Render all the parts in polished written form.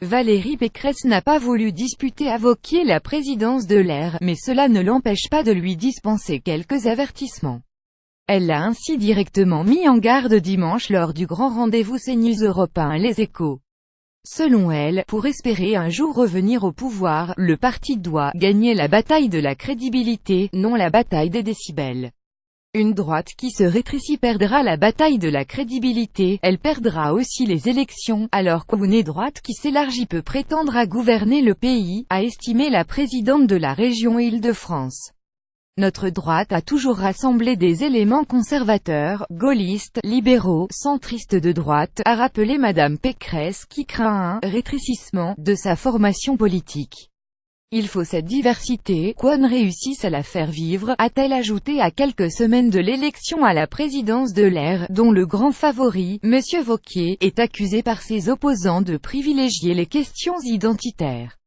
Valérie Pécresse n'a pas voulu disputer à Wauquiez la présidence de l'Air, mais cela ne l'empêche pas de lui dispenser quelques avertissements. Elle l'a ainsi directement mis en garde dimanche lors du grand rendez-vous CNews Europe 1 Les Échos. Selon elle, pour espérer un jour revenir au pouvoir, le parti doit gagner la bataille de la crédibilité, non la bataille des décibels. Une droite qui se rétrécit perdra la bataille de la crédibilité, elle perdra aussi les élections, alors qu'une droite qui s'élargit peut prétendre à gouverner le pays, a estimé la présidente de la région Île-de-France. Notre droite a toujours rassemblé des éléments conservateurs, gaullistes, libéraux, centristes de droite, a rappelé Madame Pécresse qui craint un rétrécissement de sa formation politique. Il faut cette diversité, qu'on réussisse à la faire vivre, a-t-elle ajouté à quelques semaines de l'élection à la présidence de l'Air, dont le grand favori, M. Wauquiez, est accusé par ses opposants de privilégier les questions identitaires.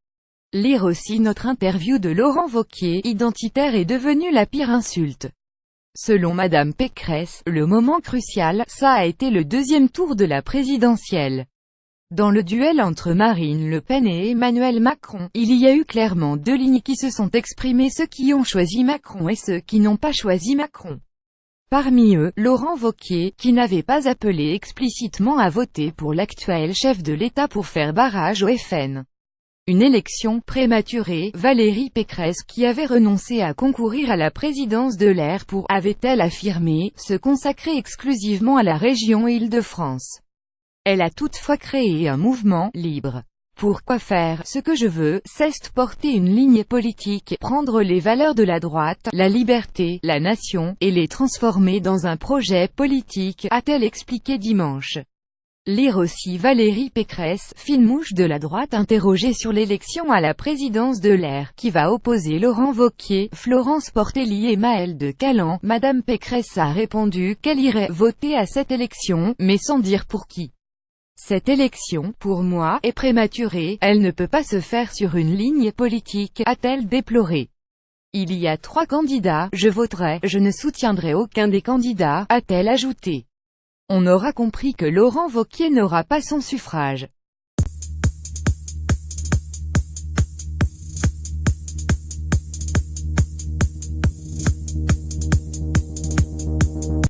Lire aussi notre interview de Laurent Wauquiez, identitaire est devenu la pire insulte. Selon Madame Pécresse, le moment crucial, ça a été le deuxième tour de la présidentielle. Dans le duel entre Marine Le Pen et Emmanuel Macron, il y a eu clairement deux lignes qui se sont exprimées, ceux qui ont choisi Macron et ceux qui n'ont pas choisi Macron. Parmi eux, Laurent Wauquiez, qui n'avait pas appelé explicitement à voter pour l'actuel chef de l'État pour faire barrage au FN. Une élection prématurée, Valérie Pécresse qui avait renoncé à concourir à la présidence de l'Air pour, avait-elle affirmé, se consacrer exclusivement à la région Île-de-France. Elle a toutefois créé un mouvement libre. Pourquoi faire ce que je veux, c'est porter une ligne politique, prendre les valeurs de la droite, la liberté, la nation, et les transformer dans un projet politique, a-t-elle expliqué dimanche. Lire aussi Valérie Pécresse, fine mouche de la droite interrogée sur l'élection à la présidence de l'Air, qui va opposer Laurent Wauquiez, Florence Portelli et Maëlle de Calan. Madame Pécresse a répondu qu'elle irait voter à cette élection, mais sans dire pour qui. Cette élection, pour moi, est prématurée, elle ne peut pas se faire sur une ligne politique, a-t-elle déploré. Il y a 3 candidats, je voterai, je ne soutiendrai aucun des candidats, a-t-elle ajouté. On aura compris que Laurent Wauquiez n'aura pas son suffrage.